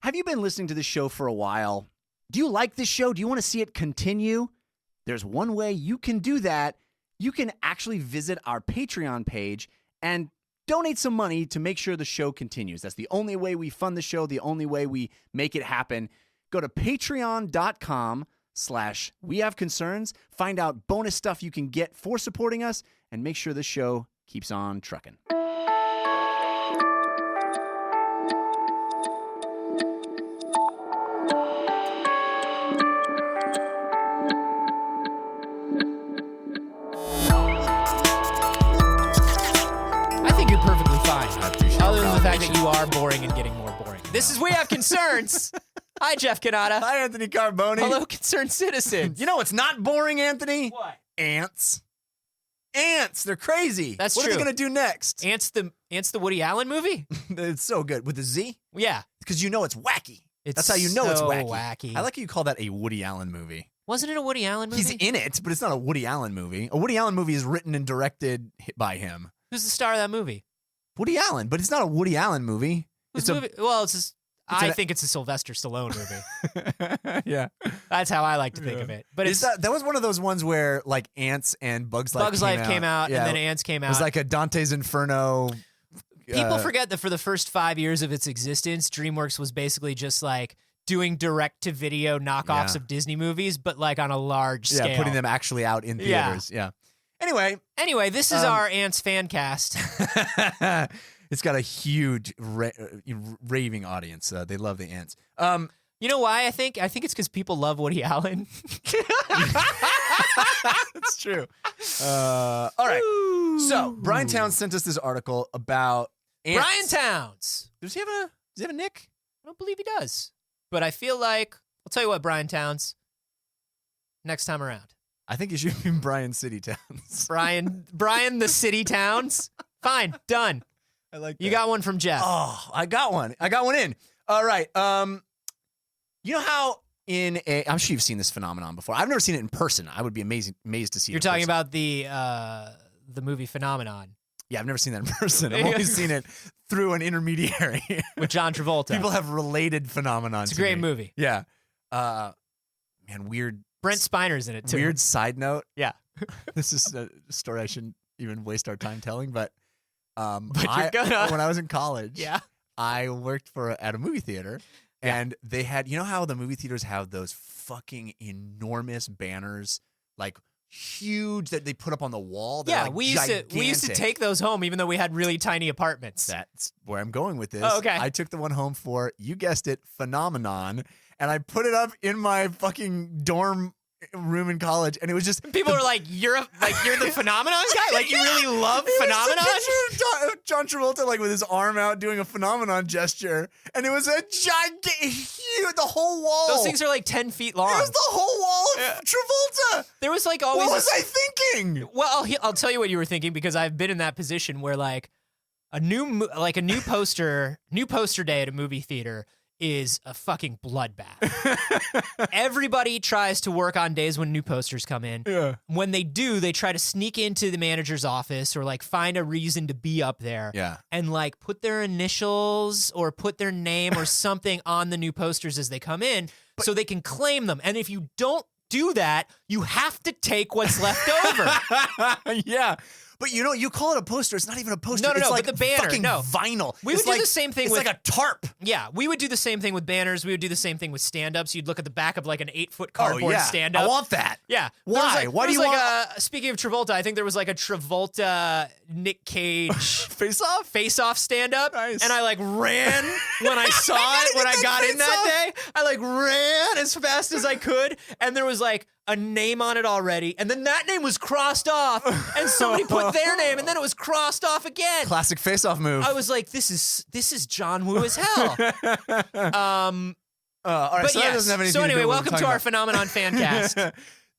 Have you been listening to this show for a while? Do you like this show? Do you want to see it continue? There's one way you can do that. You can actually visit our Patreon page and donate some money to make sure the show continues. That's the only way we fund the show, the only way we make it happen. Go to patreon.com/wehaveconcerns, find out bonus stuff you can get for supporting us, and make sure the show keeps on trucking. Other than the fact that you are boring and getting more boring. This is We Have Concerns. Hi, Jeff Canada. Hi, Anthony Carboni. Hello, concerned citizens. You know what's not boring, Anthony? What? Ants. Ants. They're crazy. That's what true. What are they going to do next? Ants the Woody Allen movie? It's so good. With the Z? Yeah. Because you know it's wacky. It's That's how you know so it's wacky. I like how you call that a Woody Allen movie. Wasn't it a Woody Allen movie? He's in it, but it's not a Woody Allen movie. A Woody Allen movie is written and directed by him. Who's the star of that movie? Woody Allen, but it's not a Woody Allen movie. Who's the movie? Well, I think it's a Sylvester Stallone movie. Yeah. That's how I like to think of it. But that was one of those ones where like Ants and Bugs Life came out, yeah. and then Ants came out. It was like a Dante's Inferno. People forget that for the first 5 years of its existence, DreamWorks was basically just like doing direct-to-video knockoffs of Disney movies, but like on a large scale. Yeah, putting them actually out in theaters. Yeah. Anyway, this is our Ants fan cast. It's got a huge raving audience. They love the Ants. You know why? I think it's because people love Woody Allen. That's true. All right. Ooh. So Brian Towns sent us this article about ants. Brian Towns. Does he have a nick? I don't believe he does. But I feel like I'll tell you what, Brian Towns. Next time around. I think you should be Brian City Towns. Brian the City Towns. Fine, done. I like that. You got one from Jeff. Oh, I got one in. All right. You know how I'm sure you've seen this phenomenon before. I've never seen it in person. I would be amazed to see it. You're talking about the movie Phenomenon. Yeah, I've never seen that in person. I've only seen it through an intermediary. With John Travolta. People have related Phenomenon. It's a great movie. Yeah. Man, weird. Brent Spiner's in it too. Weird side note. Yeah. This is a story I shouldn't even waste our time telling, but you're gonna. When I was in college, yeah, I worked at a movie theater, and they had, you know how the movie theaters have those fucking enormous banners, like huge, that they put up on the wall? They're like we used to take those home, even though we had really tiny apartments. That's where I'm going with this. Oh, okay. I took the one home for, you guessed it, Phenomenon, and I put it up in my fucking dorm room in college, and it was just people were like, you're the Phenomenon guy, like you really love Phenomenon. John Travolta like with his arm out doing a Phenomenon gesture, and it was a gigantic, huge, the whole wall. Those things are like 10 feet long. It was the whole wall of Travolta. There was like always. What was I thinking? Well, I'll tell you what you were thinking, because I've been in that position where like a new poster day at a movie theater is a fucking bloodbath. Everybody tries to work on days when new posters come in. Yeah. When they do, they try to sneak into the manager's office or like find a reason to be up there. Yeah. And like put their initials or put their name or something on the new posters as they come in, so they can claim them. And if you don't do that, you have to take what's left over. Yeah. But you know, you call it a poster. It's not even a poster. No, it's like but the banner, fucking vinyl. We would do the same thing it's with like a tarp. Yeah, we would do the same thing with banners. We would do the same thing with stand-ups. You'd look at the back of like an 8-foot cardboard stand-up. I want that. Yeah. Why? Why do you want? Speaking of Travolta, I think there was like a Travolta Nick Cage face-off stand-up. Nice. And I like ran when I saw it, when I got in that day. I like ran as fast as I could, and there was like a name on it already, and then that name was crossed off, and somebody put their name, and then it was crossed off again. Classic face-off move. I was like, this is John Woo as hell. All right, so that doesn't have anything so anyway, to do with welcome to our Phenomenon fan cast.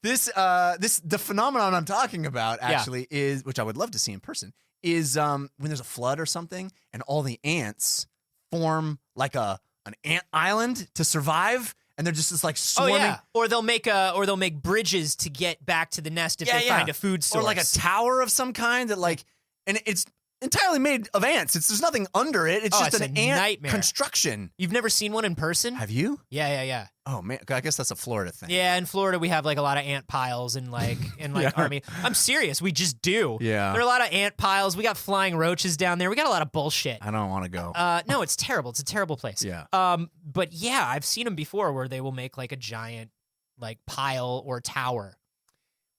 The phenomenon I'm talking about actually is, which I would love to see in person, is when there's a flood or something, and all the ants form like an ant island to survive. And they're just like swarming. Oh yeah, or they'll make bridges to get back to the nest if they find a food source, or like a tower of some kind that like, and it's entirely made of ants. There's nothing under it. It's just it's an a ant nightmare. construction. You've never seen one in person? Have you? Yeah. Oh man, I guess that's a Florida thing. Yeah, in Florida we have like a lot of ant piles and like army. I'm serious, we just do. Yeah. There are a lot of ant piles. We got flying roaches down there. We got a lot of bullshit. I don't want to go. No, it's terrible. It's a terrible place. Yeah. But yeah, I've seen them before where they will make like a giant like pile or tower.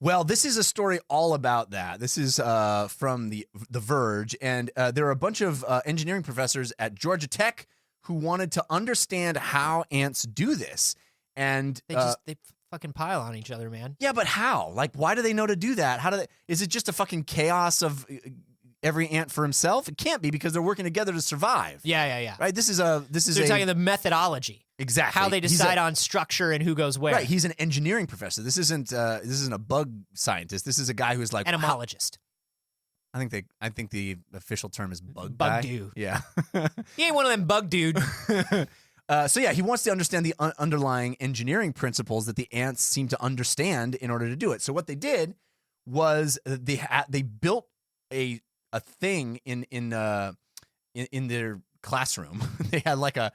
Well, this is a story all about that. This is from the Verge, and there are a bunch of engineering professors at Georgia Tech who wanted to understand how ants do this. And They fucking pile on each other, man. yeah, but how? Like, why do they know to do that? How do they? Is it just a fucking chaos of every ant for himself? It can't be, because they're working together to survive. Yeah. Right. This is They're talking the methodology. Exactly. How they decide on structure and who goes where. Right. He's an engineering professor. This isn't a bug scientist. This is a guy who's like entomologist. I think the official term is bug Bug guy. dude. Yeah. He ain't one of them bug dude. So yeah, he wants to understand the underlying engineering principles that the ants seem to understand in order to do it. So what they did was they built a thing in their classroom. They had like a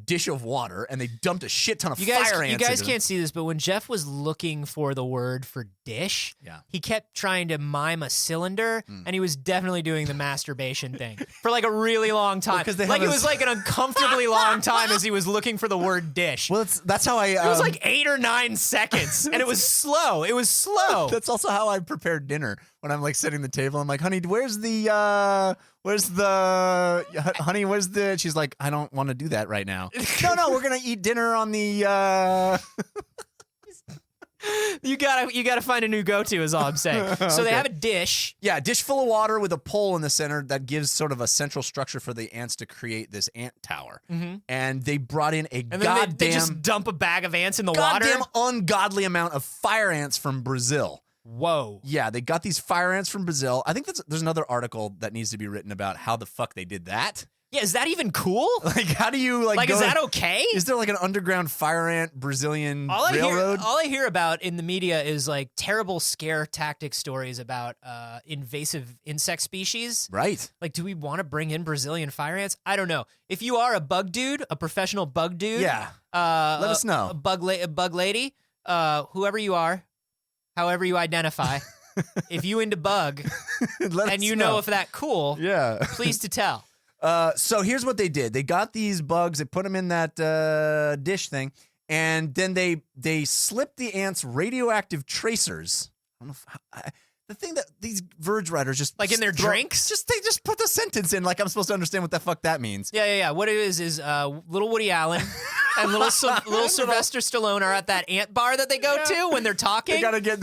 dish of water, and they dumped a shit ton of fire ants. You guys into can't see this, but when Jeff was looking for the word for dish, he kept trying to mime a cylinder, and he was definitely doing the masturbation thing for like a really long time. Well, like it was like an uncomfortably long time as he was looking for the word dish. Well, that's how I. It was like 8 or 9 seconds, and it was slow. It was slow. That's also how I prepare dinner. When I'm like setting the table, I'm like, honey, where's the she's like, I don't want to do that right now. No, we're gonna eat dinner on the You gotta find a new go-to is all I'm saying. So they have a dish. Yeah, a dish full of water with a pole in the center that gives sort of a central structure for the ants to create this ant tower. Mm-hmm. And they brought in a they just dump a bag of ants in the water. Goddamn ungodly amount of fire ants from Brazil. Whoa. Yeah, they got these fire ants from Brazil. I think there's another article that needs to be written about how the fuck they did that. Yeah, is that even cool? Like, how do you like? Is that okay? Is there like an underground fire ant Brazilian railroad? All I hear about in the media is like terrible scare tactic stories about invasive insect species. Right. Like, do we want to bring in Brazilian fire ants? I don't know. If you are a bug dude, a professional bug dude, yeah, let us know. A bug lady, whoever you are, however you identify. If you into bug and you know if that cool, yeah, please to tell. So here's what they did. They got these bugs, they put them in that dish thing, and then they slipped the ants radioactive tracers. I don't know if the thing that these Verge writers just like in their drinks, they just put the sentence in like I'm supposed to understand what the fuck that means. Yeah. What it is little Woody Allen and little Sylvester Stallone are at that ant bar that they go to when they're talking. They gotta get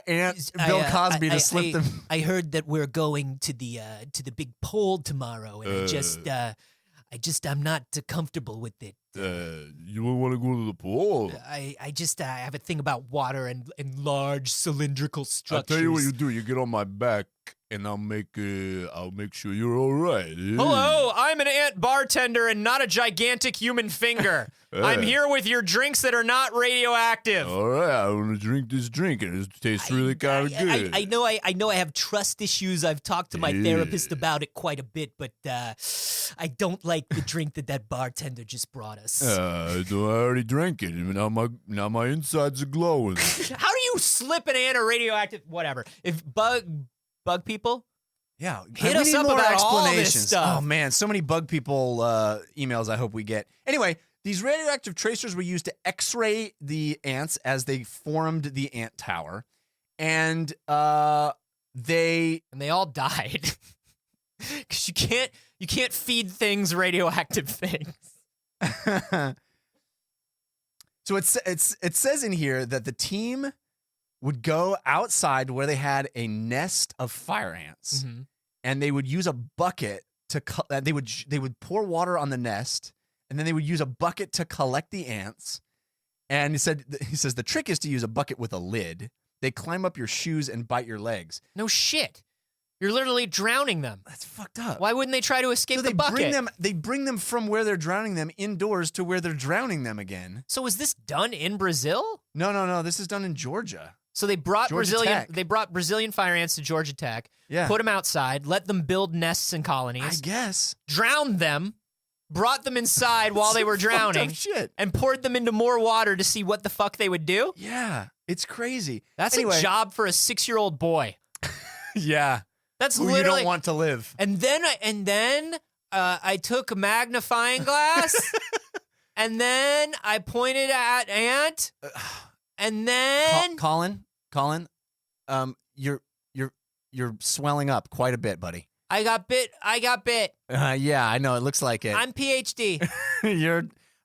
Aunt Bill Cosby to slip them. I heard that we're going to the big pole tomorrow, and I'm not comfortable with it. You don't want to go to the pool? I have a thing about water and large cylindrical structures. I'll tell you what you do. You get on my back, and I'll make sure you're all right. Hello, I'm an ant bartender and not a gigantic human finger. I'm here with your drinks that are not radioactive. All right, I want to drink this drink, and it tastes really kind of good. I know I have trust issues. I've talked to my therapist about it quite a bit, but I don't like the drink that bartender just brought us. I already drank it, and now my insides are glowing. How do you slip an ant or radioactive? Whatever. If bug people. Yeah, hit us up about all this stuff. Oh man, so many bug people emails I hope we get. Anyway, these radioactive tracers were used to X-ray the ants as they formed the ant tower, and they all died because you can't feed things radioactive things. So it says in here that the team would go outside where they had a nest of fire ants, mm-hmm. and they would use a bucket to they would pour water on the nest, and then they would use a bucket to collect the ants. And he says the trick is to use a bucket with a lid. They climb up your shoes and bite your legs. No shit. You're literally drowning them. That's fucked up. Why wouldn't they try to escape the bucket? They bring them from where they're drowning them indoors to where they're drowning them again. So is this done in Brazil? No. This is done in Georgia. So they brought Georgia Tech. Brazilian fire ants to Georgia Tech, Yeah. put them outside, let them build nests and I colonies, guess. drowned them, brought them inside while they were Some fucked up drowning, shit. and poured them into more water to see what the fuck they would do. Yeah, it's crazy. That's Anyway. a job for a 6-year-old boy. Yeah. That's Who you literally. don't want to live. And then I took a magnifying glass, and then I pointed at ant, and then Colin, you're swelling up quite a bit, buddy. I got bit. Yeah, I know. It looks like it. I'm PhD.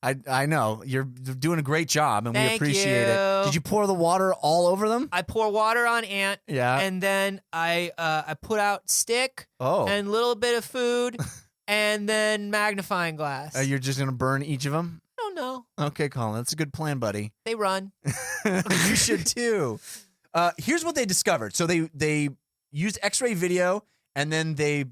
I know. You're doing a great job, and we Thank appreciate it. you. Did you pour the water all over them? I pour water on ant, Yeah. and then I put out stick Oh. and a little bit of food, and then magnifying glass. You're just going to burn each of them? I don't know. Okay, Colin. That's a good plan, buddy. They run. You should too. Here's what they discovered. So they used X-ray video, and then they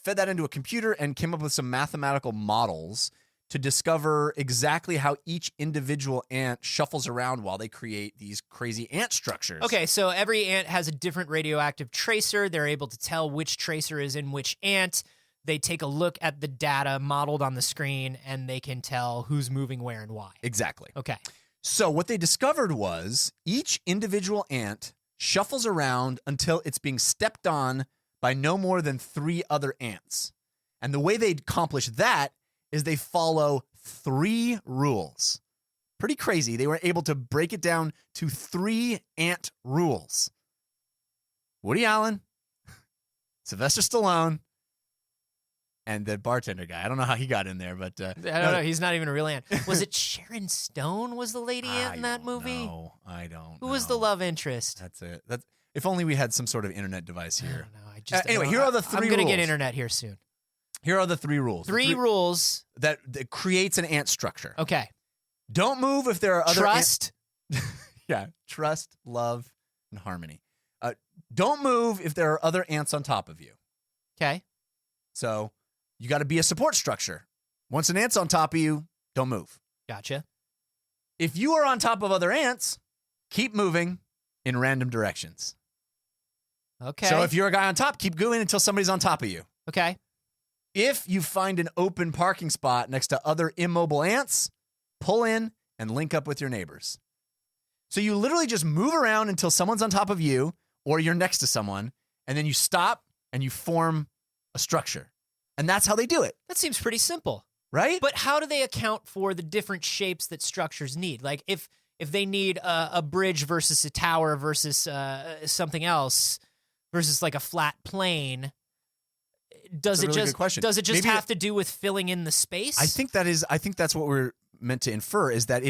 fed that into a computer and came up with some mathematical models to discover exactly how each individual ant shuffles around while they create these crazy ant structures. Okay, so every ant has a different radioactive tracer. They're able to tell which tracer is in which ant. They take a look at the data modeled on the screen, and they can tell who's moving where and why. Exactly. Okay. So what they discovered was each individual ant shuffles around until it's being stepped on by no more than 3 other ants. And the way they accomplish that is they follow 3 rules. Pretty crazy. They were able to break it down to 3 ant rules. Woody Allen, Sylvester Stallone, and the bartender guy. I don't know how he got in there, but I don't know. He's not even a real ant. Was it Sharon Stone was the lady ant in that movie? No, I don't Who was the know. love interest? That's it. If only we had some sort of internet device I here. don't know. I just Anyway, I don't- here are the 3 I'm gonna get rules. internet here soon. Here are the 3 rules. The 3 rules. that creates an ant structure. Okay. Don't move if there are other Trust. Yeah, trust, love, and harmony. Don't move if there are other ants on top of you. Okay. So you got to be a support structure. Once an ant's on top of you, don't move. Gotcha. If you are on top of other ants, keep moving in random directions. Okay. So if you're a guy on top, keep going until somebody's on top of you. okay. If you find an open parking spot next to other immobile ants, pull in and link up with your neighbors. So you literally just move around until someone's on top of you or you're next to someone, and then you stop and you form a structure. And that's how they do it, That seems pretty simple. right? But how do they account for the different shapes that structures need? Like if they need a bridge versus a tower versus something else versus like a flat plane, does That's a it really just good question. does it just Maybe have to do with filling in the space? I think that's what we're meant to infer, is that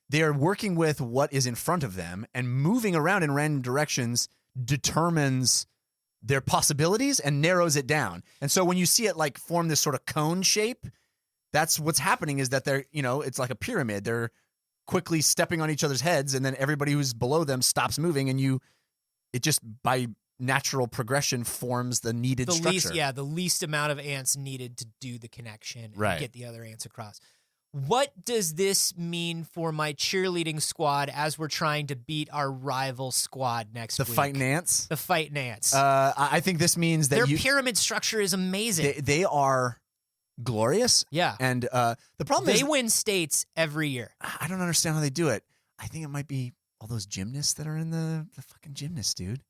they are working with what is in front of them, and moving around in random directions determines their possibilities and narrows it down. And so when you see it like form this sort of cone shape, that's what's happening, is that they're, it's like a pyramid. They're quickly stepping on each other's heads, and then everybody who's below them stops moving, and it just by natural progression forms the needed structure. The least amount of ants needed to do the connection and Right. get the other ants across. What does this mean for my cheerleading squad as we're trying to beat our rival squad next The week? fighting ants. The fighting ants. I think this means that Their pyramid structure is amazing. they are glorious. yeah. And the problem They is, win states every year. I don't understand how they do it. I think it might be all those gymnasts that are in the fucking gymnasts, dude.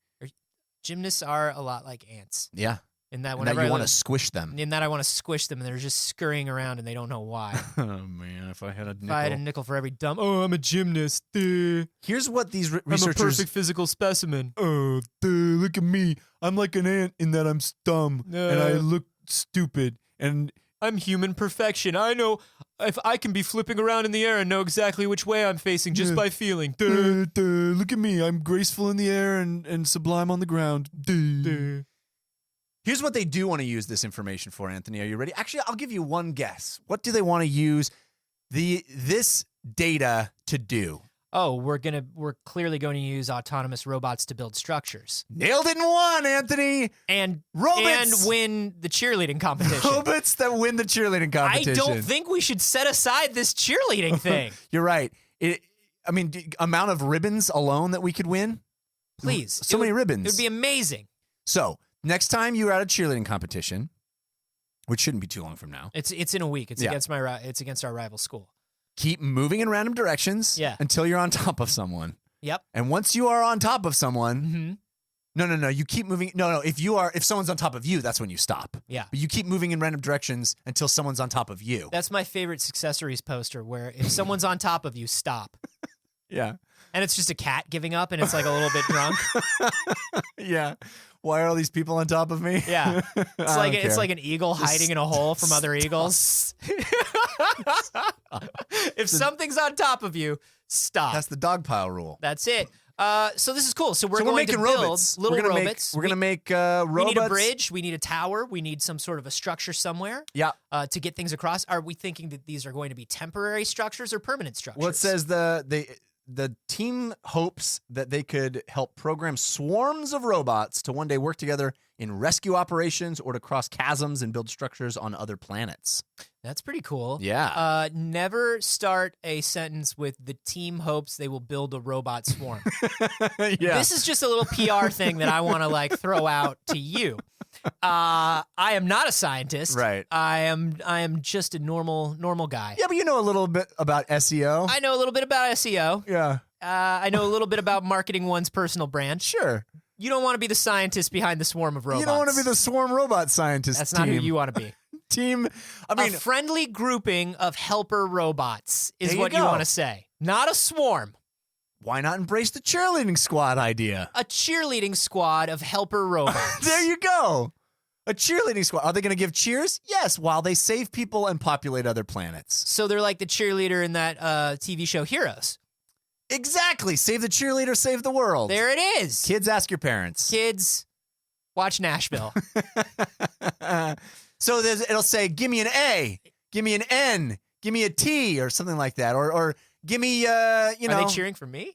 Gymnasts are a lot like ants. Yeah. In that And whenever that you I want to look- squish them. in that I want to squish them and they're just scurrying around and they don't know why. Oh, man, if I had a nickel. If I had a nickel for every dumb, oh, I'm a gymnast. Duh. Here's what these I'm a researchers... perfect physical specimen. Oh, look at me. I'm like an ant in that I'm dumb and I look stupid. And I'm human perfection. I know if I can be flipping around in the air and know exactly which way I'm facing just Yeah. by feeling. look at me. I'm graceful in the air and sublime on the ground. Here's what they do want to use this information for, Anthony. Are you ready? Actually, I'll give you one guess. What do they want to use this data to do? Oh, we're clearly going to use autonomous robots to build structures Nailed it in one, Anthony. and Robots. win the cheerleading competition. Robots that win the cheerleading I competition. don't think we should set aside this cheerleading thing. You're right. Amount of ribbons alone that we could win. Please. So many ribbons. It would be amazing. So next time you're at a cheerleading competition, which shouldn't be too long from now, It's in a week. It's Yeah. against our rival school. keep moving in random directions Yeah. until you're on top of someone. Yep. And once you are on top of someone, Mm-hmm. no, you keep moving. No, if someone's on top of you, that's when you stop. Yeah. But you keep moving in random directions until someone's on top of you. That's my favorite Successories poster where if someone's on top of you, stop. Yeah. And it's just a cat giving up and it's like a little bit drunk. Yeah. Why are all these people on top of me? Yeah. It's like care. an eagle hiding in a hole from other eagles. If something's on top of you, stop. That's the dog pile rule. That's it. So this is cool. So we're So going making to build robots. little We're gonna robots. We're going to make robots. We need a bridge. We need a tower. We need some sort of a structure somewhere Yeah. to get things across. Are we thinking that these are going to be temporary structures or permanent structures? Well, it says the team hopes that they could help program swarms of robots to one day work together in rescue operations or to cross chasms and build structures on other planets. That's pretty cool. Yeah. Never start a sentence with the team hopes they will build a robot swarm. Yeah. This is just a little PR thing that I want to like throw out to you. I am not a scientist. Right. I am just a normal guy. Yeah, but you know a little bit about SEO. I know a little bit about SEO. Yeah. I know a little bit about marketing one's personal brand. Sure. You don't want to be the scientist behind the swarm of robots. You don't want to be the swarm robot scientist That's team. not who you want to be. Team. I mean, A friendly grouping of helper robots is There you what you go. want to say. Not a swarm. why not embrace the cheerleading squad idea? A cheerleading squad of helper robots. There you go. A cheerleading squad. Are they going to give cheers? Yes, while they save people and populate other planets. So they're like the cheerleader in that TV show Heroes. Exactly. Save the cheerleader, save the world. There it is. Kids, ask your parents. Kids, watch Nashville. So it'll say, give me an A, give me an N, give me a T, or something like that. Or give me, Are they cheering for me?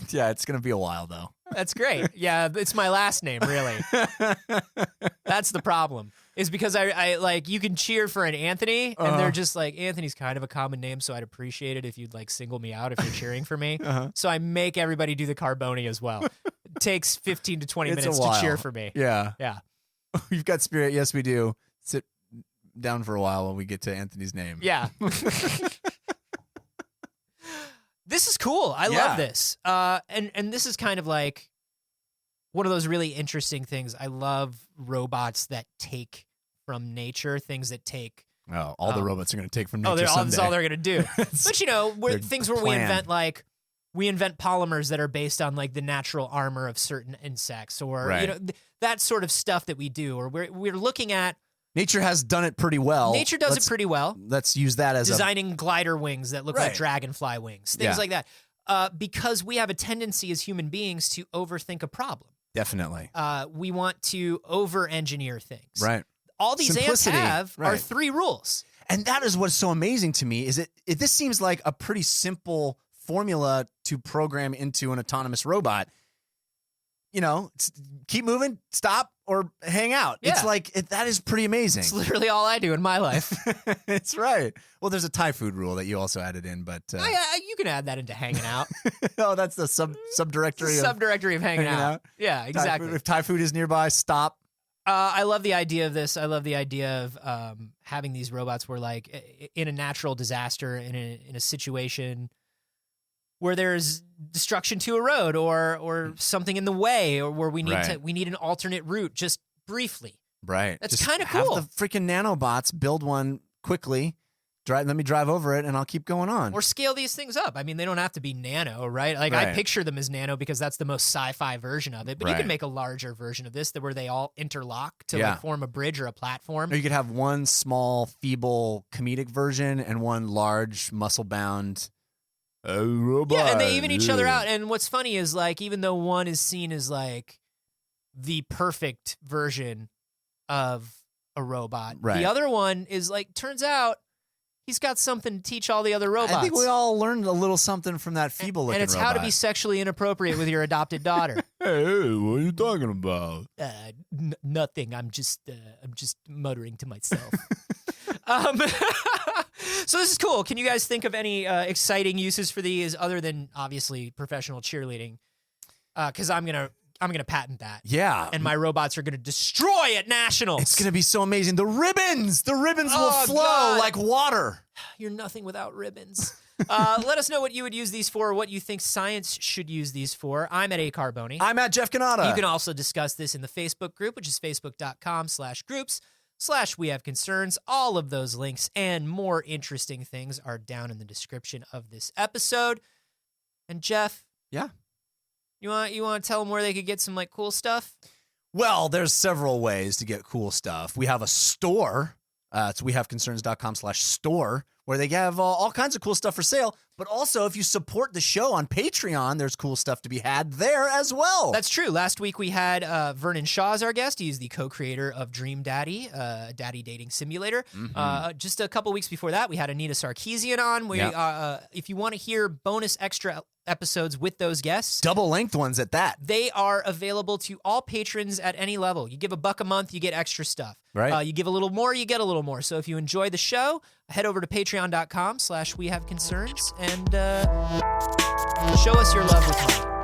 Yeah, it's going to be a while, though. That's great. Yeah, it's my last name, really. That's the problem. Is because I like, you can cheer for an Anthony, and they're just like, Anthony's kind of a common name, so I'd appreciate it if you'd like single me out if you're cheering for me. So I make everybody do the Carboni as well. It takes 15 to 20 It's a minutes to while. cheer for me. Yeah. Yeah. We've got spirit. Yes, we do. Sit down for a while when we get to Anthony's name. Yeah. This is cool. I Yeah. love this. And this is kind of like one of those really interesting things. I love robots that take from nature, things that take. Oh, all the robots are going to take from nature Oh, that's someday. all they're going to do. But you know, their things where plan. we invent polymers that are based on like the natural armor of certain insects, or Right. you know, that sort of stuff that we do. Or we're looking at Nature has done it pretty well. nature does it pretty well. Let's use that as Designing glider wings that look like Right. dragonfly wings, things Yeah. like that. Because we have a tendency as human beings to overthink a problem. Definitely. We want to over-engineer things. Right. All these Simplicity. ants have are Right. 3 rules. And that is what's so amazing to me is this seems like a pretty simple formula to program into an autonomous robot. You know, keep moving, stop, or hang out. Yeah. It's like, that is pretty amazing. It's literally all I do in my life. It's right. Well, there's a Thai food rule that you also added in, but You can add that into hanging out. oh, that's the subdirectory of Subdirectory of hanging out. Yeah, Thai exactly. food. If Thai food is nearby, stop. I love the idea of this. I love the idea of having these robots where, like, in a natural disaster, in a situation where there's destruction to a road or something in the way, or where we need an alternate route, just briefly. Right. That's Just kinda cool. Have the freaking nanobots build one quickly. Let me drive over it, and I'll keep going on. Or scale these things up. I mean, they don't have to be nano, right? Like, I Right. picture them as nano because that's the most sci-fi version of it. But you Right. can make a larger version of this where they all interlock to Yeah. like form a bridge or a platform. Or you could have one small, feeble, comedic version and one large, muscle-bound robot. Yeah, and they even each other out. And what's funny is, like, even though one is seen as like the perfect version of a robot, Right. the other one is like, turns out he's got something to teach all the other robots. I think we all learned a little something from that feeble-looking and it's robot. how to be sexually inappropriate with your adopted daughter. Hey, what are you talking about? Nothing. I'm just muttering to myself. So this is cool. Can you guys think of any exciting uses for these other than obviously professional cheerleading? because I'm gonna patent that. Yeah. And my robots are gonna destroy at nationals. It's going to be so amazing. The ribbons will Oh, flow God. like water. You're nothing without ribbons. Let us know what you would use these for, what you think science should use these for. I'm at A Carboni. I'm at Jeff Canada. You can also discuss this in the Facebook group, which is facebook.com/groups/We Have Concerns. All of those links and more interesting things are down in the description of this episode. And Jeff, Yeah. you want to tell them where they could get some like cool stuff? Well, there's several ways to get cool stuff. We have a store. It's wehaveconcerns.com/store, where they have all kinds of cool stuff for sale. But also, if you support the show on Patreon, there's cool stuff to be had there as well. That's true. Last week we had Vernon Shaw as our guest. He's the co-creator of Dream Daddy, daddy dating simulator. Just a couple weeks before that, we had Anita Sarkeesian on. If you want to hear bonus extra episodes with those guests, double length ones at that. they are available to all patrons at any level. You give $1 a month, you get extra stuff. Right. You give a little more, you get a little more. So if you enjoy the show, head over to patreon.com/We Have Concerns and show us your love with money.